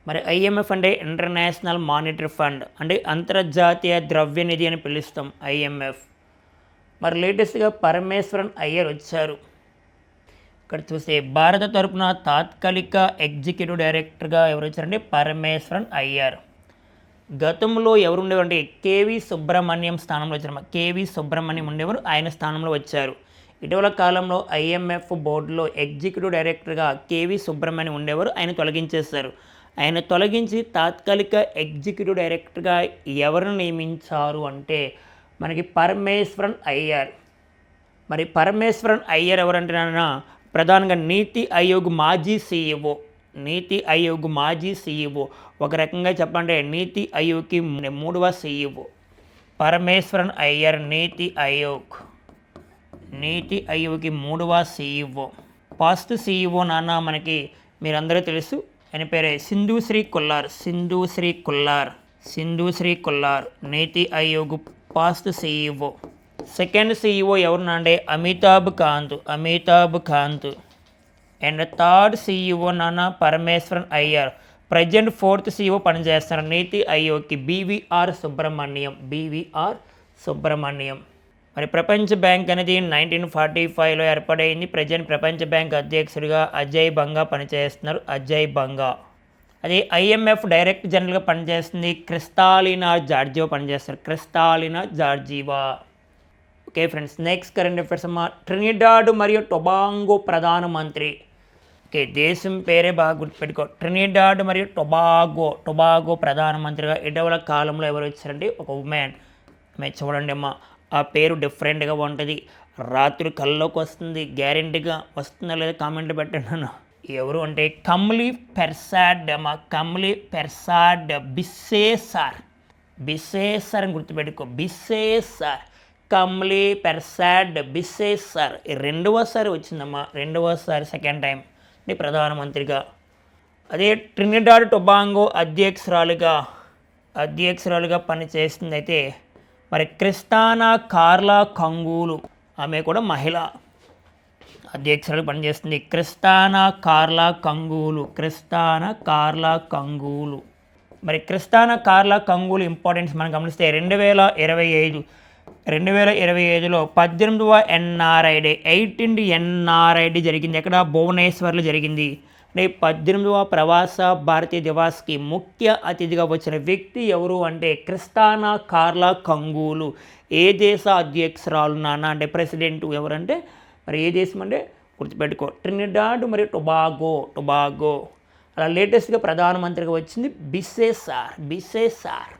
Speaker 1: మరి ఐఎంఎఫ్ అంటే ఇంటర్నేషనల్ మానిటరీ ఫండ్, అంటే అంతర్జాతీయ ద్రవ్య నిధి అని పిలుస్తాం ఐఎంఎఫ్. మరి లేటెస్ట్గా పరమేశ్వరన్ అయ్యర్ వచ్చారు. ఇక్కడ చూస్తే భారత తరపున తాత్కాలిక ఎగ్జిక్యూటివ్ డైరెక్టర్గా ఎవరు వచ్చారంటే పరమేశ్వరన్ అయ్యర్. గతంలో ఎవరు ఉండేవారంటే కేవీ సుబ్రహ్మణ్యం స్థానంలో వచ్చారు. కేవీ సుబ్రహ్మణ్యం ఉండేవారు, ఆయన స్థానంలో వచ్చారు. ఇటీవల కాలంలో ఐఎంఎఫ్ బోర్డులో ఎగ్జిక్యూటివ్ డైరెక్టర్గా కేవీ సుబ్రహ్మణ్యం ఉండేవారు, ఆయన తొలగించేశారు. ఆయన తొలగించి తాత్కాలిక ఎగ్జిక్యూటివ్ డైరెక్టర్గా ఎవరిని నియమించారు అంటే మనకి పరమేశ్వరన్ అయ్యర్. మరి పరమేశ్వరన్ అయ్యర్ ఎవరంటే ప్రధానంగా నీతి ఆయోగ్ మాజీ సీఈఓ. నీతి ఆయోగ్ మాజీ సీఈఓ, ఒక రకంగా చెప్పండి నీతి ఆయోగ్కి 3వ సీఈఓ పరమేశ్వరన్ అయ్యర్. నీతి ఆయోగ్కి 3వ సీఈఓ. ఫస్ట్ సీఈఓ నాన్న మనకి మీరందరూ తెలుసు, ఆయన పేరే Sindhushree Khullar. Niti Aayog first CEO. Second CEO ఎవరు అంటే Amitabh Kant. And third CEO నాన్న Parameswaran Iyer. Present fourth CEO పనిచేస్తారు నీతి ఆయోగ్కి బీవీఆర్ సుబ్రహ్మణ్యం. మరి ప్రపంచ బ్యాంక్ అనేది 1945లో ఏర్పాటైంది. ప్రజెంట్ ప్రపంచ బ్యాంక్ అధ్యక్షుడిగా అజయ్ బంగా పనిచేస్తున్నారు. అదే ఐఎంఎఫ్ డైరెక్టర్ జనరల్గా పనిచేస్తుంది Kristalina Georgieva. Okay friends, next current affairs Trinidad మరియు టొబాగో ప్రధానమంత్రి. ఓకే, దేశం పేరే బాగా గుర్తుపెట్టుకో. ట్రినిడాడ్ మరియు టొబాగో ప్రధానమంత్రిగా ఇటీవల కాలంలో ఎవరు వచ్చారంటే ఒక ఉమెన్. మీరు చూడండి అమ్మా, ఆ పేరు డిఫరెంట్గా ఉంటుంది. రాత్రి కల్లోకి వస్తుంది, గ్యారెంటీగా వస్తుందా లేదా కామెంట్ పెట్టండి అన్న. ఎవరు అంటే కమ్లీ పెర్సాడ్ బిస్సేసార్ అని గుర్తుపెట్టుకో. కమ్లీ పెర్సాడ్ బిస్సేసార్ రెండవసారి వచ్చిందమ్మా. సెకండ్ టైం ప్రధానమంత్రిగా. అదే ట్రినిడాడ్ టొబాగో అధ్యక్షురాలుగా పనిచేస్తుంది అయితే మరి క్రిస్టానా కార్లా కంగూలు, ఆమె కూడా మహిళ అధ్యక్షురాలు పనిచేస్తుంది. క్రిస్టానా కార్లా కంగూలు. మరి క్రిస్టానా కార్లా కంగూలు ఇంపార్టెన్స్ మనం గమనిస్తే 2025లో 18వ NRI day 18th NRI day జరిగింది. ఎక్కడ? భువనేశ్వర్లో జరిగింది. అంటే 18వ ప్రవాస భారతీయ దివాస్కి ముఖ్య అతిథిగా వచ్చిన వ్యక్తి ఎవరు అంటే క్రిస్టానా కార్లా కంగూలు. ఏ దేశ అధ్యక్షురాలు నాన్న అంటే ప్రెసిడెంట్ ఎవరంటే మరి ఏ దేశం అంటే గుర్తుపెట్టుకో ట్రినిడాడ్ మరియు టొబాగో. అలా లేటెస్ట్గా ప్రధానమంత్రిగా వచ్చింది Bissessar.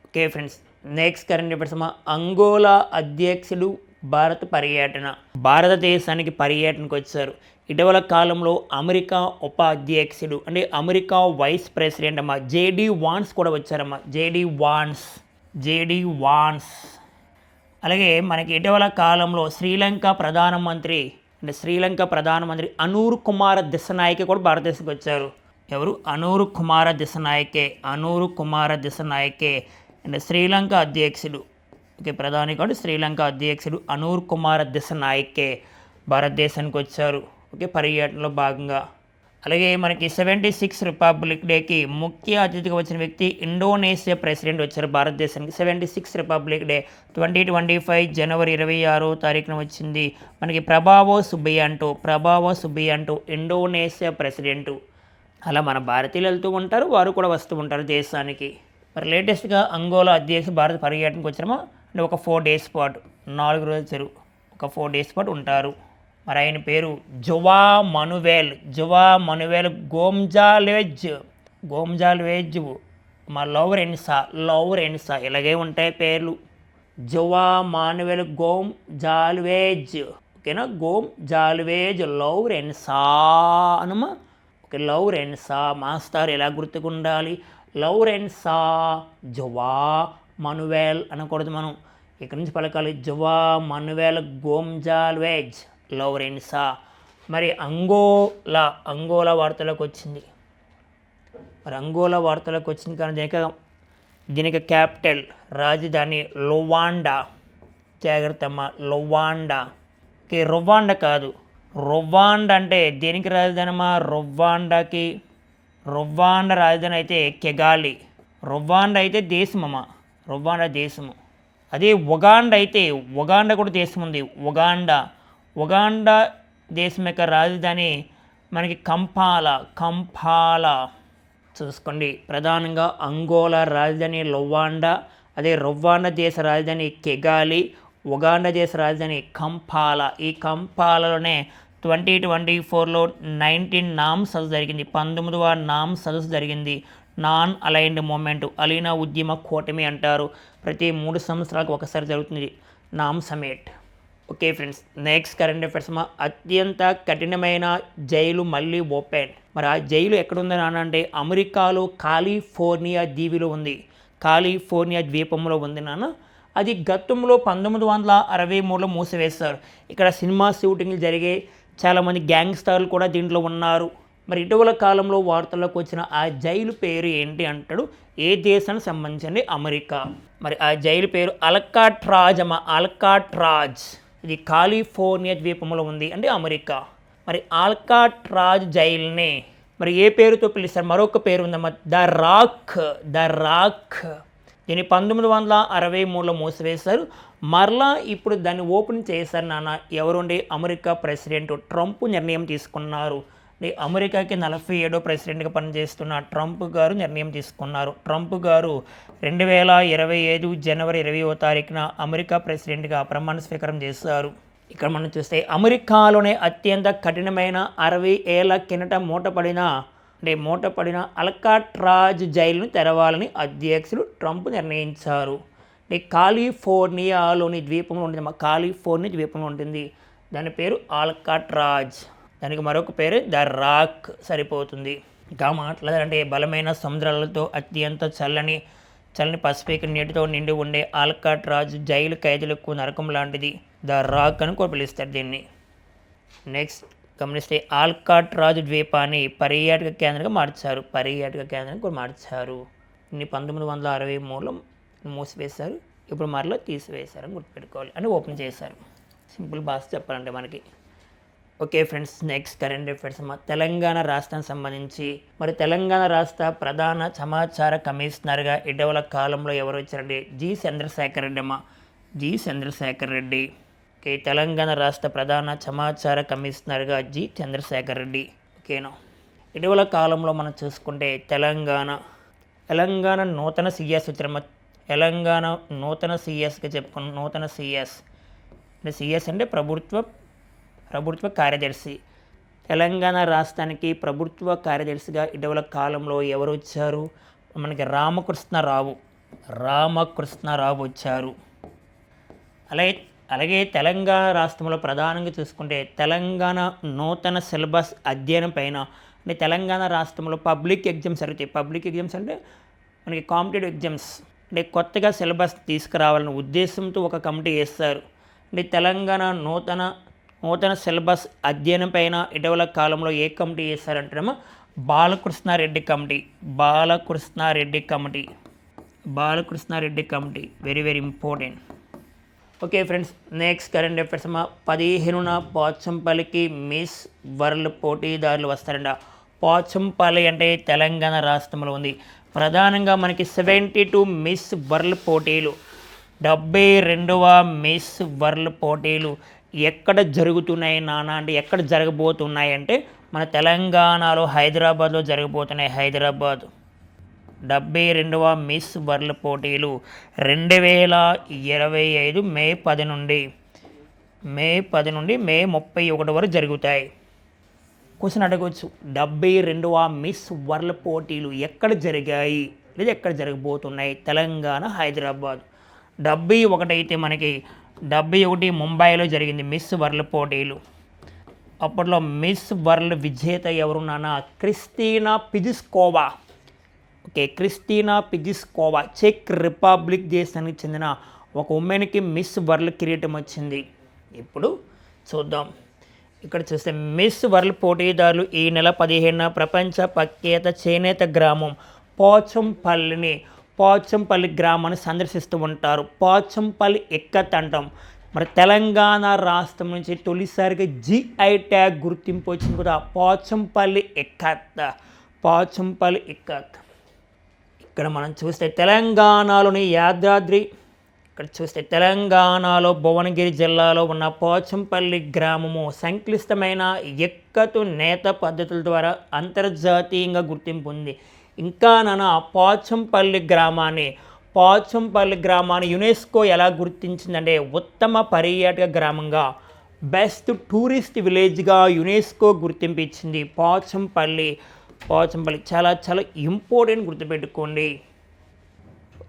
Speaker 1: Okay friends, next current affairs Angola అధ్యక్షుడు భారత పర్యటన, భారతదేశానికి పర్యటనకు వచ్చారు. ఇటీవల కాలంలో అమెరికా ఉపాధ్యక్షుడు అంటే అమెరికా వైస్ ప్రెసిడెంట్ అమ్మ జేడి వాన్స్ కూడా వచ్చారమ్మ. JD Vance. అలాగే మనకి ఇటీవల కాలంలో శ్రీలంక ప్రధానమంత్రి అనూర్ కుమార్ దిశనాయకే కూడా భారతదేశానికి వచ్చారు. ఎవరు? అనూర్ కుమార దిశనాయకే అండ్ శ్రీలంక అధ్యక్షుడు. ఓకే, ప్రధాని కూడా శ్రీలంక అధ్యక్షుడు అనూర్ కుమార దిశనాయకే భారతదేశానికి వచ్చారు. ఓకే, పర్యటనలో భాగంగా. అలాగే మనకి 76 రిపబ్లిక్ డేకి ముఖ్య అతిథిగా వచ్చిన వ్యక్తి ఇండోనేషియా ప్రెసిడెంట్ వచ్చారు భారతదేశానికి. 76 రిపబ్లిక్ డే 2025 జనవరి 26వ తారీఖున వచ్చింది. మనకి ప్రభావో సుబియాంటో ఇండోనేషియా ప్రెసిడెంటు. అలా మన భారతీయులు వెళ్తూ ఉంటారు, వారు కూడా వస్తూ ఉంటారు దేశానికి. మరి లేటెస్ట్గా అంగోలా అధ్యక్షుడు భారత పర్యటనకు వచ్చామో అంటే ఒక 4 డేస్ పాటు, 4 రోజులు ఒక 4 డేస్ పాటు ఉంటారు. మరి ఆయన పేరు జోవా మనువేల్ గోమ్జాల్వేజ్ మా లౌరెన్సా ఇలాగే ఉంటాయి పేర్లు. జోవా మానువేల్ గోమ్జాల్వేజ్. ఓకేనా, గోమ్జాల్వేజ్ లౌరెన్సా అనమా. ఓకే, లౌరెన్సా మాస్టర్ ఎలా గుర్తుకుండాలి? లౌరెన్సా జోవా మనువేల్ అనకూడదు, మనం ఇక్కడి నుంచి పలకాలి జోవా మనువేల్ గోమ్జాల్వేజ్ లౌరెన్సా. మరి అంగోలా వార్తలకు వచ్చింది. కానీ దీనికి క్యాపిటల్ రాజధాని లువాండా. జాగ్రత్త అమ్మ, లువాండా. ఓకే, రువాండా కాదు, రువాండా అంటే దేనికి రాజధాని అమ్మా? రువాండా రాజధాని అయితే కెగాలి. రువాండా అయితే దేశమమ్మా, రువాండా దేశము. అదే ఉగాండా కూడా దేశం ఉంది. ఉగాండా దేశం యొక్క రాజధాని మనకి కంపాలా. చూసుకోండి, ప్రధానంగా అంగోలా రాజధాని లువాండా, అదే రువాండా దేశ రాజధాని కెగాలి, ఉగాండా దేశ రాజధాని కంపాలా. ఈ కంపాలలోనే 2024లో 19 నామ్ సదస్సు జరిగింది. 19వ నామ్ సదస్సు జరిగింది. నాన్ అలైన్డ్ మూమెంట్, అలీనా ఉద్యమ కూటమి అంటారు. ప్రతి 3 సంవత్సరాలకు ఒకసారి జరుగుతుంది NAM summit. Okay friends, next current affairs అత్యంత కఠినమైన జైలు మళ్ళీ ఓపెన్. మరి ఆ జైలు ఎక్కడుందని అంటే అమెరికాలో కాలిఫోర్నియా ద్వీపంలో ఉంది నాన్న. అది గతంలో 1963లో మూసివేశారు. ఇక్కడ సినిమా షూటింగ్లు జరిగే, చాలామంది గ్యాంగ్స్టర్లు కూడా దీంట్లో ఉన్నారు. మరి ఇటీవల కాలంలో వార్తల్లోకి వచ్చిన ఆ జైలు పేరు ఏంటి అంటాడు? ఏ దేశానికి సంబంధించింది? అమెరికా. మరి ఆ జైలు పేరు అల్కాట్రాజ్. ఇది కాలిఫోర్నియా ద్వీపంలో ఉంది అంటే అమెరికా. మరి అల్కాట్రాజ్ జైల్ని మరి ఏ పేరుతో పిలుస్తారు? మరొక పేరు ఉందమ్మా, ద రాక్. దీన్ని 1963లో మూసివేశారు. మరలా ఇప్పుడు దాన్ని ఓపెన్ చేశారు నాన్న. ఎవరుండి? అమెరికా ప్రెసిడెంట్ ట్రంప్ నిర్ణయం తీసుకున్నారు. అమెరికాకి 47వ ప్రెసిడెంట్గా పనిచేస్తున్న ట్రంప్ గారు నిర్ణయం తీసుకున్నారు. ట్రంప్ గారు 2025 జనవరి 20వ తారీఖున అమెరికా ప్రెసిడెంట్గా ప్రమాణ స్వీకారం చేశారు. ఇక్కడ మనం చూస్తే అమెరికాలోనే అత్యంత కఠినమైన 60 ఏళ్ల కిందట మూటపడిన అల్కాట్రాజ్ జైలును తెరవాలని అధ్యక్షుడు ట్రంప్ నిర్ణయించారు. కాలిఫోర్నియాలోని ద్వీపంలో ఉంటుంది, కాలిఫోర్నియా ద్వీపంలో ఉంటుంది. దాని పేరు అల్కాట్రాజ్. దానికి మరొక పేరు ద రాక్ సరిపోతుంది. ఇంకా మాట్లాడాలంటే బలమైన సముద్రాలతో అత్యంత చల్లని పసిఫిక్ నీటితో నిండి ఉండే అల్కాట్రాజ్ జైలు ఖైదీలకు నరకం లాంటిది. ద రాక్ అని కూడా పిలుస్తారు దీన్ని. నెక్స్ట్ గమనిస్తే అల్కాట్రాజ్ ద్వీపాన్ని పర్యాటక కేంద్రంగా మార్చారు. దీన్ని 1963లో మూసివేశారు. ఇప్పుడు మరలా తీసివేశారని గుర్తుపెట్టుకోవాలి, అని ఓపెన్ చేశారు. సింపుల్ భాష చెప్పాలంటే మనకి. Okay friends, next current affairs Telangana రాష్ట్రానికి సంబంధించి. మరి తెలంగాణ రాష్ట్ర ప్రధాన సమాచార కమిషనర్గా ఇటీవల కాలంలో ఎవరు వచ్చారండి? జి చంద్రశేఖర్ రెడ్డి. ఓకే, తెలంగాణ రాష్ట్ర ప్రధాన సమాచార కమిషనర్గా జి చంద్రశేఖర్ రెడ్డి. ఓకేనా. ఇటీవల కాలంలో మనం చూసుకుంటే తెలంగాణ నూతన సిఎస్ వచ్చారమ్మ. తెలంగాణ నూతన సిఎస్గా చెప్పుకున్నాం. నూతన సిఎస్ అంటే సిఎస్ అంటే ప్రభుత్వ కార్యదర్శి. తెలంగాణ రాష్ట్రానికి ప్రభుత్వ కార్యదర్శిగా ఇటీవల కాలంలో ఎవరు వచ్చారు? మనకి రామకృష్ణరావు వచ్చారు. అలాగే తెలంగాణ రాష్ట్రంలో ప్రధానంగా చూసుకుంటే తెలంగాణ నూతన సిలబస్ అధ్యయనం పైన అంటే తెలంగాణ రాష్ట్రంలో పబ్లిక్ ఎగ్జామ్స్ జరుగుతాయి. పబ్లిక్ ఎగ్జామ్స్ అంటే మనకి కాంపిటేటివ్ ఎగ్జామ్స్ అంటే కొత్తగా సిలబస్ తీసుకురావాలనే ఉద్దేశంతో ఒక కమిటీ వేస్తారు. అంటే తెలంగాణ నూతన సిలబస్ అధ్యయనం పైన ఇటీవల కాలంలో ఏ కమిటీ వేస్తారంటేమో Balakrishna Reddy committee very very important. Okay friends, next current affairs 15న పోచంపల్లికి మిస్ వరల్డ్ పోటీదారులు వస్తారంట. పోచంపల్లి అంటే తెలంగాణ రాష్ట్రంలో ఉంది. ప్రధానంగా మనకి 72 మిస్ వరల్డ్ పోటీలు, 72వ మిస్ వరల్డ్ పోటీలు ఎక్కడ జరుగుతున్నాయి నాన్న అంటే ఎక్కడ జరగబోతున్నాయి అంటే మన తెలంగాణలో హైదరాబాద్లో జరగబోతున్నాయి. 72వ మిస్ వరల్డ్ పోటీలు 2025 మే 10 నుండి మే 31 వరకు జరుగుతాయి. క్వశ్చన్ అడగవచ్చు, 72వ మిస్ వరల్డ్ పోటీలు ఎక్కడ జరిగాయి లేదా ఎక్కడ జరగబోతున్నాయి? తెలంగాణ, హైదరాబాద్. 71 అయితే మనకి 71 ముంబైలో జరిగింది మిస్ వరల్డ్ పోటీలు. అప్పట్లో మిస్ వరల్డ్ విజేత ఎవరు నాన్న? Krystyna Pyszkova. Okay, Krystyna Pyszkova చెక్ రిపబ్లిక్ దేశానికి చెందిన ఒక ఉమెన్కి మిస్ వరల్డ్ కిరీటం వచ్చింది. ఇప్పుడు చూద్దాం. ఇక్కడ చూస్తే మిస్ వరల్డ్ పోటీదారులు ఈ నెల 15న ప్రపంచ ప్రఖ్యాత చేనేత గ్రామం పోచంపల్లి గ్రామాన్ని సందర్శిస్తూ ఉంటారు. పోచంపల్లి ఇక్కత్ అంటాం. మరి తెలంగాణ రాష్ట్రం నుంచి తొలిసారిగా GI ట్యాగ్ గుర్తింపు వచ్చింది కూడా పోచంపల్లి ఇక్కత్. ఇక్కడ మనం చూస్తే తెలంగాణలోని యాదాద్రి, ఇక్కడ చూస్తే తెలంగాణలో భువనగిరి జిల్లాలో ఉన్న పోచంపల్లి గ్రామము సంక్లిష్టమైన ఇక్కతు నేత పద్ధతుల ద్వారా అంతర్జాతీయంగా గుర్తింపు ఉంది. ఇంకా నాన్న పోచంపల్లి గ్రామాన్ని యునెస్కో ఎలా గుర్తించిందంటే ఉత్తమ పర్యాటక గ్రామంగా, బెస్ట్ టూరిస్ట్ విలేజ్గా యునెస్కో గుర్తింపు ఇచ్చింది. పోచంపల్లి చాలా చాలా ఇంపార్టెంట్, గుర్తుపెట్టుకోండి.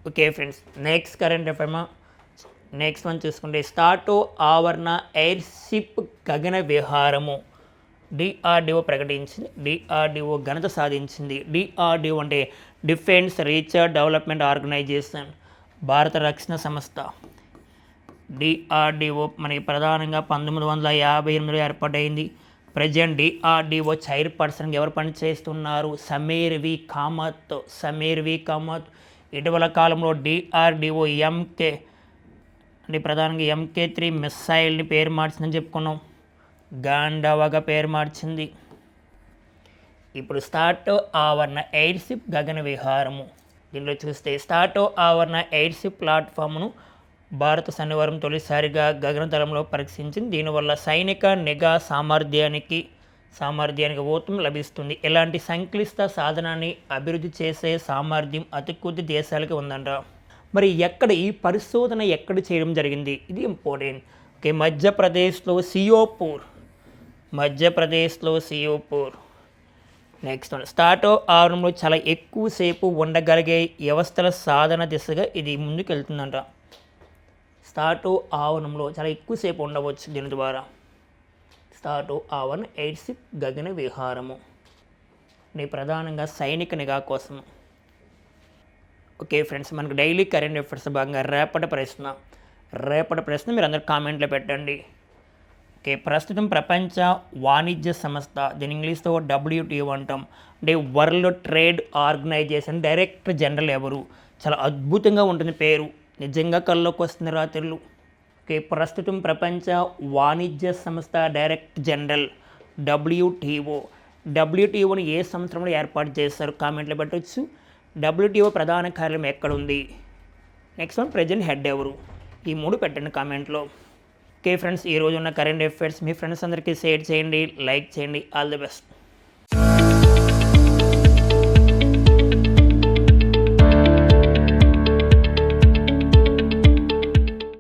Speaker 1: Okay friends, next current affair next one చూసుకుంటే స్టార్టో ఆవరణ ఎయిర్షిప్ గగన విహారము DRDO ప్రకటించింది. DRDO ఘనత సాధించింది. DRDO అంటే డిఫెన్స్ రీసెర్చ్ డెవలప్మెంట్ ఆర్గనైజేషన్, భారత రక్షణ సంస్థ. DRDO మనకి ప్రధానంగా 1958లో ఏర్పాటైంది. ప్రజెంట్ DRDO చైర్పర్సన్గా ఎవరు పనిచేస్తున్నారు? సమీర్ వి కామత్. ఇటీవల కాలంలో DRDO అంటే ప్రధానంగా MK3 మిస్సైల్ని పేరు మార్చిందని చెప్పుకున్నాం. గాండావాగా పేరు మార్చింది. ఇప్పుడు స్టార్టో ఆవరణ ఎయిర్షిప్ గగన విహారము. దీనిలో చూస్తే స్టార్టో ఆవరణ ఎయిర్షిప్ ప్లాట్ఫామ్ను భారత శనివారం తొలిసారిగా గగనతలంలో పరీక్షించింది. దీనివల్ల సైనిక నిఘా సామర్థ్యానికి ఊతం లభిస్తుంది. ఇలాంటి సంక్లిష్ట సాధనాన్ని అభివృద్ధి చేసే సామర్థ్యం అతి కొద్ది దేశాలకి ఉందంట. మరి ఈ పరిశోధన ఎక్కడ చేయడం జరిగింది? ఇది ఇంపార్టెంట్. ఓకే, మధ్యప్రదేశ్లో సియోపూర్. నెక్స్ట్ వన్, స్టార్టో ఆవరణంలో చాలా ఎక్కువసేపు ఉండగలిగే వ్యవస్థల సాధన దిశగా ఇది ముందుకు వెళ్తుందంట. స్టార్టో ఆవరణంలో చాలా ఎక్కువసేపు ఉండవచ్చు దీని ద్వారా. స్టార్టో ఆవరణ ఎయిర్షిప్ గగన విహారము ప్రధానంగా సైనిక నిఘా కోసం. ఓకే ఫ్రెండ్స్, మనకు డైలీ కరెంట్ అఫైర్స్ భాగంగా రేపటి ప్రశ్న మీరు అందరు కామెంట్లో పెట్టండి. ఓకే, ప్రస్తుతం ప్రపంచ వాణిజ్య సంస్థ, దీని ఇంగ్లీష్లో WTO అంటాం, అంటే world trade organisation director general ఎవరు? చాలా అద్భుతంగా ఉంటుంది పేరు, నిజంగా కళ్ళలోకి వస్తుంది రాత్రులు. ఓకే, ప్రస్తుతం ప్రపంచ వాణిజ్య సంస్థ డైరెక్టర్ జనరల్ WTOని ఏ సంవత్సరంలో ఏర్పాటు చేస్తారు? కామెంట్లో పెట్టవచ్చు. WTO ప్రధాన కార్యాలయం ఎక్కడుంది? నెక్స్ట్ వన్, ప్రెజెంట్ హెడ్ ఎవరు? ఈ 3 పెట్టండి కామెంట్లో. ఓకే ఫ్రెండ్స్, ఈరోజు ఉన్న కరెంట్ అఫైర్స్ మీ ఫ్రెండ్స్ అందరికీ షేర్ చేయండి, లైక్ చేయండి. All the best.